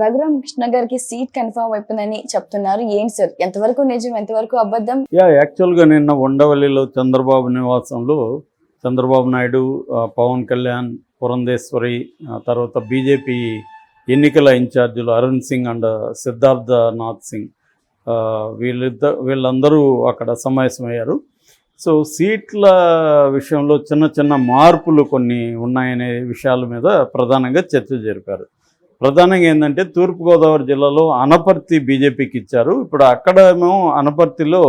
రఘురామకృష్ణ గారికి seat confirm అయిపోయిందని చెప్తున్నారు. ఏంటి సార్, ఎంతవరకు నిజం, ఎంతవరకు అబద్ధం? యాక్చువల్గా నిన్న ఉండవల్లిలో చంద్రబాబు నివాసంలో చంద్రబాబు నాయుడు, పవన్ కళ్యాణ్, పురంధేశ్వరి, తర్వాత బీజేపీ ఎన్నికల ఇన్ఛార్జీలు అరుణ్ సింగ్ అండ్ సిద్ధార్థనాథ్ సింగ్, వీళ్ళందరూ అక్కడ సమావేశమయ్యారు. సో సీట్ల విషయంలో చిన్న చిన్న మార్పులు కొన్ని ఉన్నాయనే విషయాల మీద ప్రధానంగా చర్చ జరిపారు. ప్రధానంగా ఏంటంటే తూర్పుగోదావరి జిల్లాలో అనపర్తి బీజేపీకి ఇచ్చారు. ఇప్పుడు అక్కడేమో అనపర్తిలో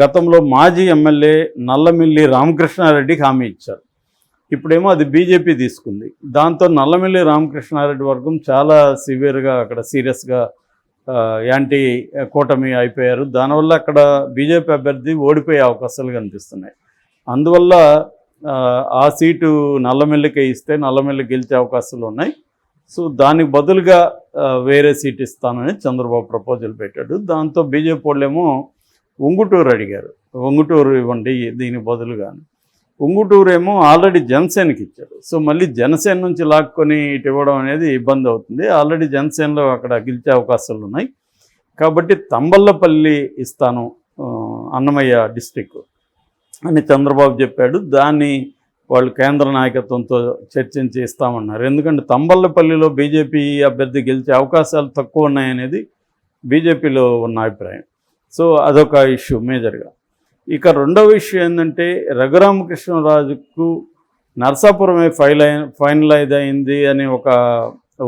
గతంలో మాజీ ఎమ్మెల్యే నల్లమిల్లి రామకృష్ణారెడ్డికి హామీ ఇచ్చారు. ఇప్పుడేమో అది బీజేపీ తీసుకుంది. దాంతో నల్లమిల్లి రామకృష్ణారెడ్డి వర్గం చాలా సివియర్గా అక్కడ సీరియస్గా యాంటీ కూటమి అయిపోయారు. దానివల్ల అక్కడ బీజేపీ అభ్యర్థి ఓడిపోయే అవకాశాలు కనిపిస్తున్నాయి. అందువల్ల ఆ సీటు నల్లమిల్లికే ఇస్తే నల్లమిల్లి గెలిచే అవకాశాలు ఉన్నాయి. సో దానికి బదులుగా వేరే సీట్ ఇస్తానని చంద్రబాబు ప్రపోజల్ పెట్టాడు. దాంతో బీజేపీ వాళ్ళేమో ఉంగుటూరు అడిగారు, ఉంగుటూరు ఇవ్వండి దీనికి బదులుగా. ఉంగుటూరు ఏమో ఆల్రెడీ జనసేనకి ఇచ్చారు. సో మళ్ళీ జనసేన నుంచి లాక్కొని ఇటు ఇవ్వడం అనేది ఇబ్బంది అవుతుంది. ఆల్రెడీ జనసేనలో అక్కడ గెలిచే అవకాశాలు ఉన్నాయి. కాబట్టి తంబళ్ళపల్లి ఇస్తాను అన్నమయ్య డిస్టిక్ అని చంద్రబాబు చెప్పాడు. దాన్ని వాళ్ళు కేంద్ర నాయకత్వంతో చర్చించి ఇస్తామన్నారు. ఎందుకంటే తంబళ్ళపల్లిలో బీజేపీ అభ్యర్థి గెలిచే అవకాశాలు తక్కువ ఉన్నాయనేది బీజేపీలో ఉన్న అభిప్రాయం. సో అదొక ఇష్యూ మేజర్గా. ఇక రెండవ ఇష్యూ ఏంటంటే రఘురామకృష్ణరాజుకు నర్సాపురమే ఫైనలైజ్ అయింది అనే ఒక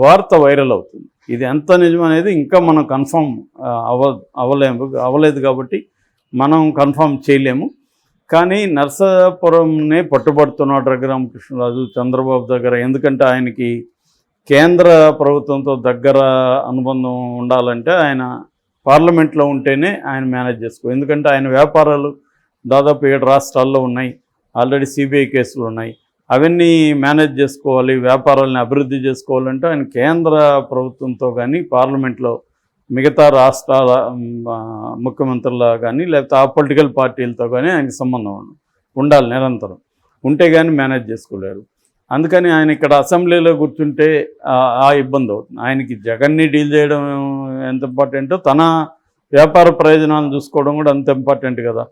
వార్త వైరల్ అవుతుంది. ఇది ఎంత నిజం అనేది ఇంకా మనం కన్ఫర్మ్ అవ్వలేదు కాబట్టి మనం కన్ఫర్మ్ చేయలేము. కానీ నర్సాపురంనే పట్టుబడుతున్నాడు రఘురామకృష్ణరాజు చంద్రబాబు దగ్గర. ఎందుకంటే ఆయనకి కేంద్ర ప్రభుత్వంతో దగ్గర అనుబంధం ఉండాలంటే ఆయన పార్లమెంట్లో ఉంటేనే ఆయన మేనేజ్ ఎందుకంటే ఆయన వ్యాపారాలు దాదాపు 7 రాష్ట్రాల్లో ఉన్నాయి. ఆల్రెడీ సిబిఐ కేసులు ఉన్నాయి. అవన్నీ మేనేజ్ చేసుకోవాలి, వ్యాపారాలను అభివృద్ధి చేసుకోవాలంటే ఆయన కేంద్ర ప్రభుత్వంతో కానీ పార్లమెంట్లో మిగతా రాష్ట్రాల ముఖ్యమంత్రుల కానీ లేకపోతే ఆ పొలిటికల్ పార్టీలతో కానీ ఆయనకి సంబంధం ఉండాలి నిరంతరం. ఉంటే కానీ మేనేజ్ చేసుకోలేరు. అందుకని ఆయన ఇక్కడ అసెంబ్లీలో కూర్చుంటే ఆ ఇబ్బంది అవుతుంది. ఆయనకి జగన్ని డీల్ చేయడం ఎంత ఇంపార్టెంటో తన వ్యాపార ప్రయోజనాలను చూసుకోవడం కూడా అంత ఇంపార్టెంట్ కదా.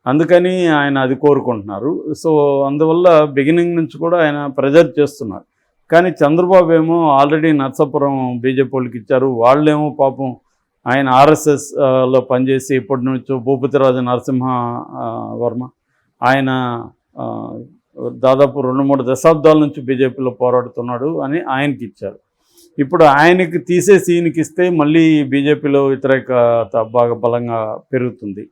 అందుకని ఆయన అది కోరుకుంటున్నారు. సో అందువల్ల బిగినింగ్ నుంచి కూడా ఆయన ప్రెజర్ చేస్తున్నారు. కానీ చంద్రబాబు ఏమో ఆల్రెడీ నర్సాపురం బీజేపీ వాళ్ళకి ఇచ్చారు. వాళ్ళేమో పాపం ఆయన ఆర్ఎస్ఎస్లో పనిచేసి ఇప్పటి నుంచో భూపతిరాజు నరసింహ వర్మ ఆయన దాదాపు 2-3 దశాబ్దాల నుంచి బీజేపీలో పోరాడుతున్నాడు అని ఆయనకి ఇచ్చారు. ఇప్పుడు ఆయనకి తీసేసి ఈయనకి ఇస్తే మళ్ళీ బీజేపీలో వ్యతిరేకత బాగా బలంగా పెరుగుతుంది.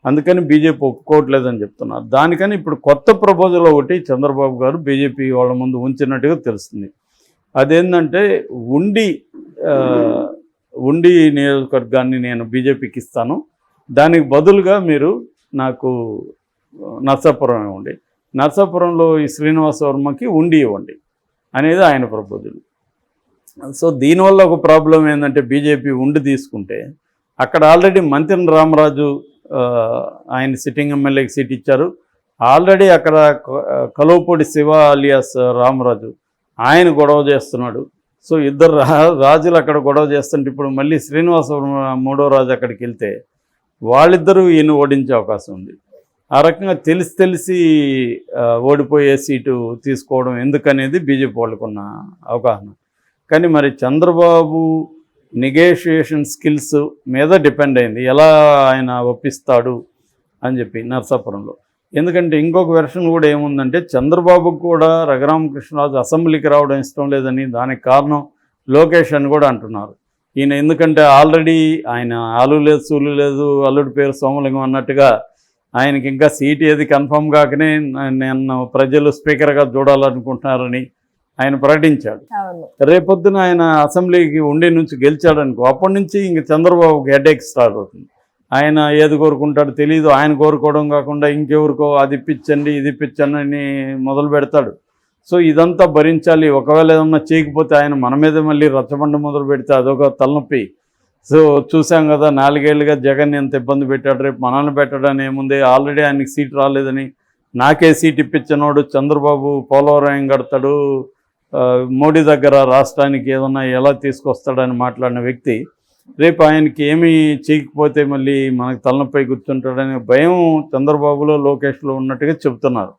అందుకని బీజేపీ ఒప్పుకోవట్లేదని చెప్తున్నారు. దానికని ఇప్పుడు కొత్త ప్రపోజల్ ఒకటి చంద్రబాబు గారు బీజేపీ వాళ్ళ ముందు ఉంచినట్టుగా తెలుస్తుంది. అదేంటంటే ఉండి నియోజకవర్గాన్ని నేను బీజేపీకి ఇస్తాను, దానికి బదులుగా మీరు నాకు నర్సాపురం ఇవ్వండి, నర్సాపురంలో ఈ శ్రీనివాస వర్మకి ఉండి ఇవ్వండి అనేది ఆయన ప్రపోజల్. సో దీనివల్ల ఒక ప్రాబ్లం ఏంటంటే బీజేపీ ఉండి తీసుకుంటే అక్కడ ఆల్రెడీ మంత్రి రామరాజు ఆయన సిట్టింగ్ ఎమ్మెల్యేకి సీట్ ఇచ్చారు. ఆల్రెడీ అక్కడ కలువపూడి శివ అలియాస్ రామరాజు ఆయన గొడవ చేస్తున్నాడు. సో ఇద్దరు రాజులు అక్కడ గొడవ చేస్తుంటే ఇప్పుడు మళ్ళీ శ్రీనివాసవరం 3వ రాజు అక్కడికి వెళ్తే వాళ్ళిద్దరూ ఈయన ఓడించే అవకాశం ఉంది. ఆ రకంగా తెలిసి ఓడిపోయే సీటు తీసుకోవడం ఎందుకనేది బీజేపీ వాళ్ళకున్న అవగాహన. కానీ మరి చంద్రబాబు నెగోషియేషన్ స్కిల్స్ మీద డిపెండ్ అయింది, ఎలా ఆయన ఒప్పిస్తాడు అని చెప్పి నర్సాపురంలో. ఎందుకంటే ఇంకొక వెర్షన్ కూడా ఏముందంటే చంద్రబాబుకు కూడా రఘురామకృష్ణరాజు అసెంబ్లీకి రావడం ఇష్టం లేదని, దానికి కారణం లోకేష్ అని కూడా అంటున్నారు. ఈయన ఎందుకంటే ఆల్రెడీ ఆయన ఆలు లేదు సూలు లేదు అల్లుడి పేరు సోమలింగం అన్నట్టుగా ఆయనకి ఇంకా సీట్ ఏది కన్ఫర్మ్ కాకనే నేను ప్రజలు స్పీకర్గా చూడాలనుకుంటున్నారని ఆయన ప్రకటించాడు. రేపొద్దున ఆయన అసెంబ్లీకి ఉండి నుంచి గెలిచాడనుకో, అప్పటి నుంచి ఇంక చంద్రబాబుకి హెడేక్ స్టార్ట్ అవుతుంది. ఆయన ఏది కోరుకుంటాడో తెలియదు. ఆయన కోరుకోవడం కాకుండా ఇంకెవరికో అది ఇప్పించండి ఇది ఇప్పించండి అని మొదలు పెడతాడు. సో ఇదంతా భరించాలి. ఒకవేళ ఏమన్నా చేయకపోతే ఆయన మన మీద మళ్ళీ రచ్చబండ మొదలు పెడితే అదొక తలనొప్పి. సో చూసాం కదా 4 ఏళ్ళుగా జగన్ ఎంత ఇబ్బంది పెట్టాడు. రేపు మనల్ని పెట్టడాని ఏముంది, ఆల్రెడీ ఆయనకి సీట్ రాలేదని నాకే సీట్ ఇప్పించినోడు చంద్రబాబు పోలవరం కడతాడు, మోడీ దగ్గర రాష్ట్రానికి ఏదన్నా ఎలా తీసుకొస్తాడని మాట్లాడిన వ్యక్తి రేపు ఆయనకి ఏమీ చేయకపోతే మళ్ళీ మనకు తలనొప్పై కూర్చుంటాడనే భయం చంద్రబాబులో లోకేష్లో ఉన్నట్టుగా చెబుతున్నారు.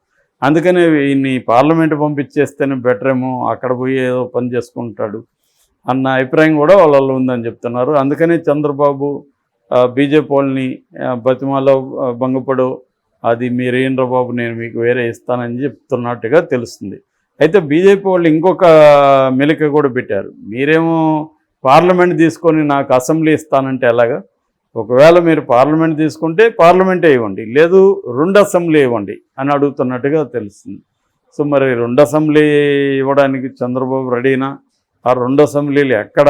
అందుకనే ఈయన్ని పార్లమెంట్ పంపించేస్తేనే బెటర్ ఏమో, అక్కడ పోయి ఏదో పని చేసుకుంటాడు అన్న అభిప్రాయం కూడా వాళ్ళలో ఉందని చెప్తున్నారు. అందుకనే చంద్రబాబు బీజేపీ వాళ్ళని బతిమాలో భంగపడు, అది మీరేంద్ర బాబు నేను మీకు వేరే ఇస్తానని చెప్తున్నట్టుగా తెలుస్తుంది. అయితే బీజేపీ వాళ్ళు ఇంకొక మెలిక కూడా పెట్టారు. మీరేమో పార్లమెంట్ తీసుకొని నాకు అసెంబ్లీ ఇస్తానంటే ఎలాగా? ఒకవేళ మీరు పార్లమెంట్ తీసుకుంటే పార్లమెంటే ఇవ్వండి, లేదు 2 అసెంబ్లీ ఇవ్వండి అని అడుగుతున్నట్టుగా తెలుస్తుంది. సో మరి 2 అసెంబ్లీ ఇవ్వడానికి చంద్రబాబు రెడీనా? ఆ 2 అసెంబ్లీలు ఎక్కడ?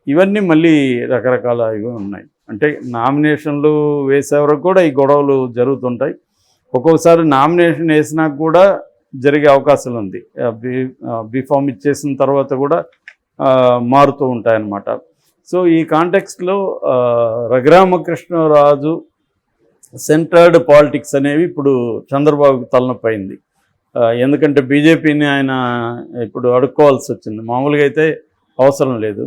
ఇవన్నీ మళ్ళీ రకరకాల ఇవి ఉన్నాయి. అంటే నామినేషన్లు వేసే వరకు కూడా ఈ గొడవలు జరుగుతుంటాయి. ఒక్కొక్కసారి నామినేషన్ వేసినాక కూడా జరిగే అవకాశాలు ఉంది. బీఫామ్ ఇచ్చేసిన తర్వాత కూడా మారుతూ ఉంటాయన్నమాట. సో ఈ కాంటెక్స్ట్లో రఘురామకృష్ణరాజు సెంటర్డ్ పాలిటిక్స్ అనేవి ఇప్పుడు చంద్రబాబుకి తలనొప్పైంది. ఎందుకంటే బీజేపీని ఆయన ఇప్పుడు అడుక్కోవాల్సి వచ్చింది. మామూలుగా అయితే అవసరం లేదు.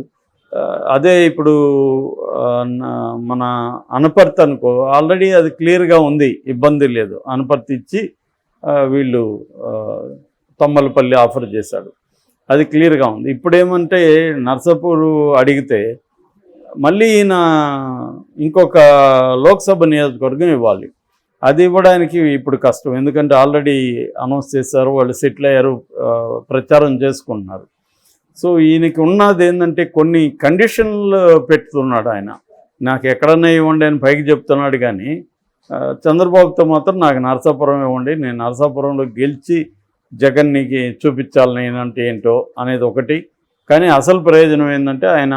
అదే ఇప్పుడు మన అనపర్తి అనుకో, ఆల్రెడీ అది క్లియర్గా ఉంది, ఇబ్బంది లేదు. అనపర్తి ఇచ్చి వీళ్ళు తమ్మలపల్లి ఆఫర్ చేశాడు, అది క్లియర్గా ఉంది. ఇప్పుడేమంటే నర్సాపూర్ అడిగితే మళ్ళీ ఈయన ఇంకొక లోక్సభ నియోజకవర్గం ఇవ్వాలి. అది ఇవ్వడానికి ఇప్పుడు కష్టం, ఎందుకంటే ఆల్రెడీ అనౌన్స్ చేశారు, వాళ్ళు సెటిల్ అయ్యారు, ప్రచారం చేసుకుంటున్నారు. సో ఈయనకి ఉన్నది ఏంటంటే కొన్ని కండిషన్లు పెడుతున్నాడు ఆయన. నాకు ఎక్కడన్నా ఇవ్వండి అని పైకి చెప్తున్నాడు, కానీ చంద్రబాబుతో మాత్రం నాకు నరసాపురం ఇవ్వండి, నేను నరసాపురంలో గెలిచి జగన్నికి చూపించాలి నేనంటే ఏంటో అనేది ఒకటి. కానీ అసలు ప్రయోజనం ఏంటంటే ఆయన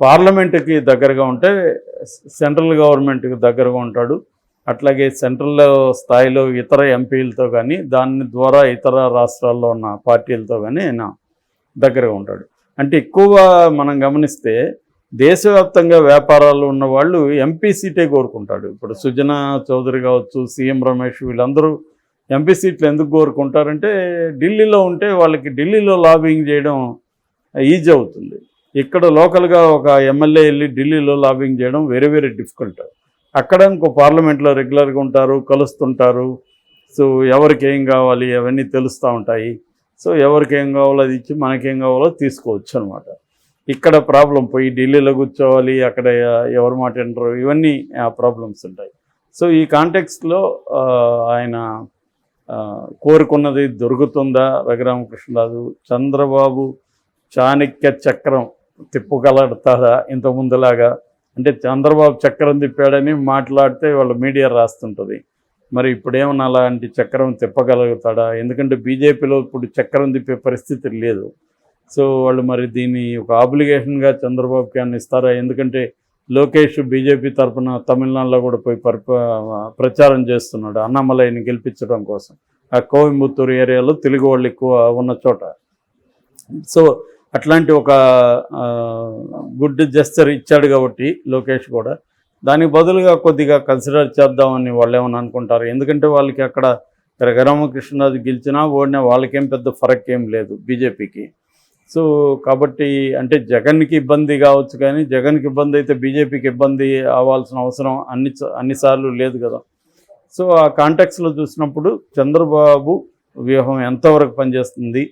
పార్లమెంటుకి దగ్గరగా ఉంటే సెంట్రల్ గవర్నమెంట్కి దగ్గరగా ఉంటాడు. అట్లాగే సెంట్రల్ స్థాయిలో ఇతర ఎంపీలతో కానీ దాని ద్వారా ఇతర రాష్ట్రాల్లో ఉన్న పార్టీలతో కానీ ఆయన దగ్గరగా ఉంటాడు. అంటే ఎక్కువ మనం గమనిస్తే దేశవ్యాప్తంగా వ్యాపారాలు ఉన్నవాళ్ళు ఎంపీ సీటే కోరుకుంటాడు. ఇప్పుడు సుజనా చౌదరి కావచ్చు, సీఎం రమేష్, వీళ్ళందరూ ఎంపీ సీట్లు ఎందుకు కోరుకుంటారంటే ఢిల్లీలో ఉంటే వాళ్ళకి ఢిల్లీలో లాబింగ్ చేయడం ఈజీ అవుతుంది. ఇక్కడ లోకల్గా ఒక ఎమ్మెల్యే వెళ్ళి ఢిల్లీలో లాబింగ్ చేయడం వెరీ వెరీ డిఫికల్ట్. అక్కడ ఇంకో పార్లమెంట్లో రెగ్యులర్గా ఉంటారు, కలుస్తుంటారు. సో ఎవరికి ఏం కావాలి అవన్నీ తెలుస్తూ ఉంటాయి. సో ఎవరికి ఏం కావాలో అది ఇచ్చి మనకేం కావాలో తీసుకోవచ్చు అనమాట. ఇక్కడ ప్రాబ్లం పోయి ఢిల్లీలో కూర్చోవాలి, అక్కడ ఎవరు మాట వింటారు, ఇవన్నీ ప్రాబ్లమ్స్ ఉంటాయి. సో ఈ కాంటెక్స్ట్లో ఆయన కోరుకున్నది దొరుకుతుందా? రఘురామకృష్ణరాజు చంద్రబాబు చాణక్య చక్రం తిప్పగలుగుతారా ఇంతకుముందులాగా? అంటే చంద్రబాబు చక్రం తిప్పాడని మాట్లాడితే వాళ్ళ మీడియా రాస్తుంటుంది. మరి ఇప్పుడేమన్నా అలాంటి చక్రం తిప్పగలుగుతాడా? ఎందుకంటే బీజేపీలో ఇప్పుడు చక్రం తిప్పే పరిస్థితి లేదు. సో వాళ్ళు మరి దీన్ని ఒక ఆబ్లిగేషన్గా చంద్రబాబుకి అని ఇస్తారా? ఎందుకంటే లోకేష్ బీజేపీ తరఫున తమిళనాడులో కూడా పోయి ప్రచారం చేస్తున్నాడు అన్నామలైని గెలిపించడం కోసం, ఆ కోయంబత్తూరు ఏరియాలో తెలుగు వాళ్ళు ఎక్కువ ఉన్న చోట. సో అట్లాంటి ఒక గుడ్ జెస్చర్ ఇచ్చాడు కాబట్టి లోకేష్ కూడా దానికి బదులుగా కొద్దిగా కన్సిడర్ చేద్దామని వాళ్ళు ఏమని అనుకుంటారు. ఎందుకంటే వాళ్ళకి అక్కడ రఘురామకృష్ణరాజు గెలిచినా ఓడినా వాళ్ళకేం పెద్ద ఫరక్ ఏం లేదు బీజేపీకి. సో కాబట్టి అంటే జగన్కి ఇబ్బంది కావచ్చు, కానీ జగన్కి ఇబ్బంది అయితే బీజేపీకి ఇబ్బంది అవ్వాల్సిన అవసరం అన్నిసార్లు లేదు కదా. సో ఆ కాంటెక్స్లో చూసినప్పుడు చంద్రబాబు వ్యూహం ఎంతవరకు పనిచేస్తుంది,